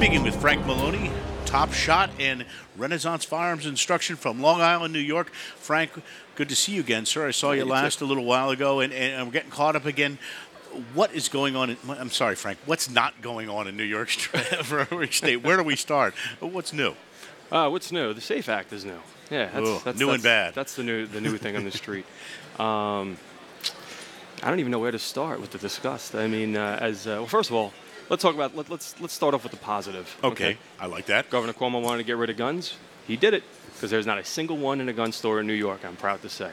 Speaking with Frank Melloni, Top Shot and Renaissance Firearms Instruction from Long Island, New York. Frank, good to see you again, sir. I saw you last a little while ago, and we're getting caught up again. What is going on? I'm sorry, Frank. What's not going on in New York State? Where do we start? What's new? What's new? The SAFE Act is new. Yeah, that's new and bad. That's the new thing on the street. I don't even know where to start with the disgust. I mean, well, first of all, let's talk about let's start off with the positive. Okay, I like that. Governor Cuomo wanted to get rid of guns. He did it because there's not a single one in a gun store in New York. I'm proud to say.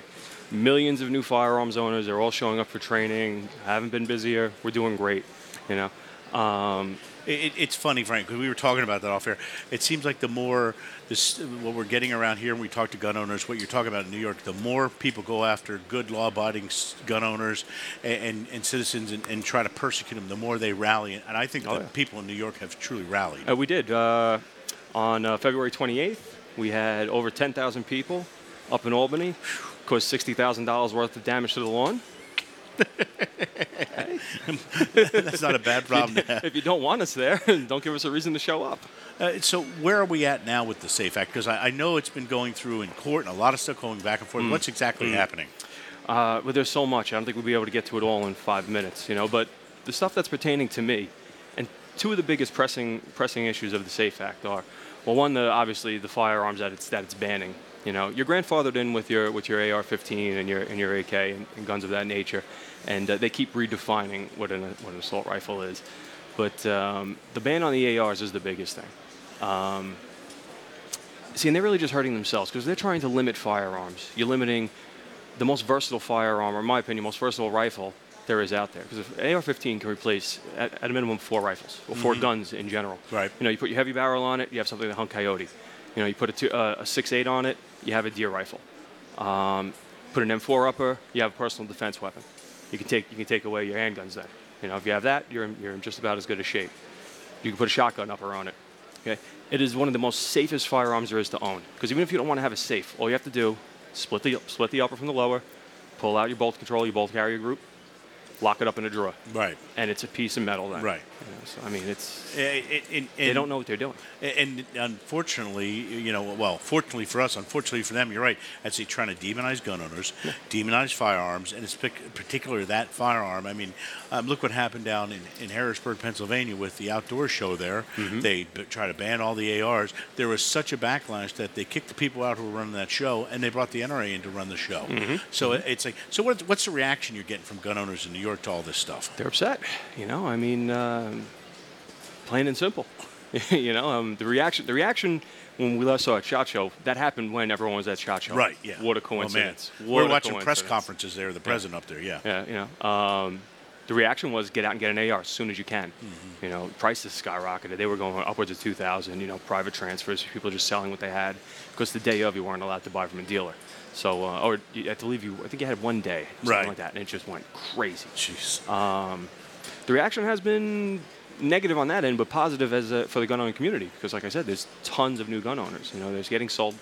Millions of new firearms owners. They're all showing up for training. Haven't been busier. We're doing great. You know. It's funny, Frank, because we were talking about that off air. It seems like the more what we're getting around here, and we talk to gun owners, what you're talking about in New York, the more people go after good law-abiding gun owners and citizens and try to persecute them, the more they rally. And I think people in New York have truly rallied. We did. On February 28th, we had over 10,000 people up in Albany. Caused $60,000 worth of damage to the lawn. Hey. That's not a bad problem to have. If you don't want us there, don't give us a reason to show up. So where are we at now with the SAFE Act? Because I know it's been going through in court and a lot of stuff going back and forth. What's exactly happening? Well, there's so much. I don't think we'll be able to get to it all in 5 minutes. You know, but the stuff that's pertaining to me, and two of the biggest pressing issues of the SAFE Act are, well, one, obviously the firearms that it's banning. You know, you're grandfathered in with your AR-15 and your AK and guns of that nature, and they keep redefining what an assault rifle is. But the ban on the ARs is the biggest thing. See, and they're really just hurting themselves because they're trying to limit firearms. You're limiting the most versatile firearm, or in my opinion, most versatile rifle there is out there. Because if AR-15 can replace, at a minimum, 4 rifles, or 4 guns in general. Right. You know, you put your heavy barrel on it, you have something that hunt coyote. You know, you put a 6.8 on it, you have a deer rifle. Put an M4 upper, you have a personal defense weapon. You can take away your handguns then. You know, if you have that, you're in just about as good a shape. You can put a shotgun upper on it. Okay, it is one of the most safest firearms there is to own. Because even if you don't want to have a safe, all you have to do is split the upper from the lower, pull out your bolt control, your bolt carrier group, lock it up in a drawer. Right. And it's a piece of metal then. Right. You know, so, I mean, they don't know what they're doing. And unfortunately, you know, well, fortunately for us, unfortunately for them, you're right. As they're trying to demonize gun owners, demonize firearms, and it's particularly that firearm. I mean, look what happened down in Harrisburg, Pennsylvania with the outdoor show there. They try to ban all the ARs. There was such a backlash that they kicked the people out who were running that show, and they brought the NRA in to run the show. So it's like, so what's the reaction you're getting from gun owners in New York to all this stuff? They're upset. You know, I mean, plain and simple. You know, the reaction when we last saw at SHOT Show, that happened when everyone was at SHOT Show. Right. Yeah. What a coincidence. Oh, we're watching press conferences there. The president up there. Yeah. Yeah. You know, the reaction was get out and get an AR as soon as you can. You know, prices skyrocketed. They were going upwards of $2,000. You know, private transfers, people just selling what they had because the day of you weren't allowed to buy from a dealer. So, or you had to leave. I think you had one day, something like that, and it just went crazy. Jeez. The reaction has been negative on that end, but positive for the gun owning community because, like I said, there's tons of new gun owners. You know, they're getting sold.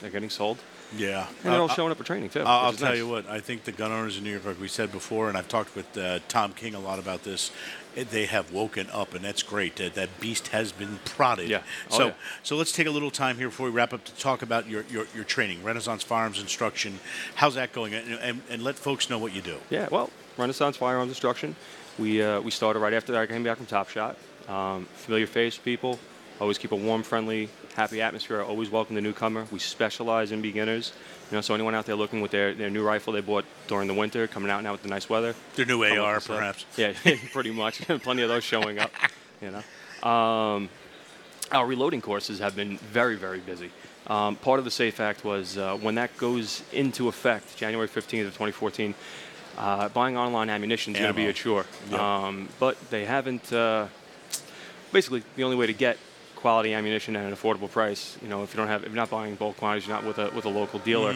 Yeah. And they're all showing up for training too. I'll tell you what. I think the gun owners in New York, like we said before, and I've talked with Tom King a lot about this. They have woken up, and that's great. That beast has been prodded. Yeah. So let's take a little time here before we wrap up to talk about your training, Renaissance Firearms Instruction. How's that going? And let folks know what you do. Yeah. Well, Renaissance Firearms Instruction. We started right after I came back from Top Shot. Familiar face people. Always keep a warm, friendly, happy atmosphere. Always welcome the newcomer. We specialize in beginners. You know, so anyone out there looking with their new rifle they bought during the winter, coming out now with the nice weather. Their new AR, perhaps. Yeah, pretty much. Plenty of those showing up. You know, our reloading courses have been very, very busy. Part of the SAFE Act was when that goes into effect, January 15th of 2014. Buying online ammunition is going to be a chore. Yep. But they haven't. Basically, the only way to get quality ammunition at an affordable price, you know, if you're not buying bulk quantities, you're not with a local dealer,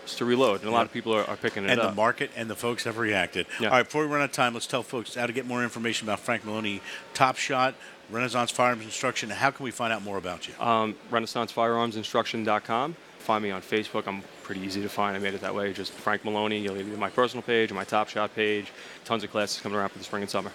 is to reload. And a lot of people are picking it up. And the market and the folks have reacted. Yeah. All right, before we run out of time, let's tell folks how to get more information about Frank Melloni, Top Shot, Renaissance Firearms Instruction. How can we find out more about you? RenaissanceFirearmsInstruction.com. Find me on Facebook. I'm pretty easy to find. I made it that way. Just Frank Melloni. You'll either be my personal page or my Top Shot page. Tons of classes coming around for the spring and summer.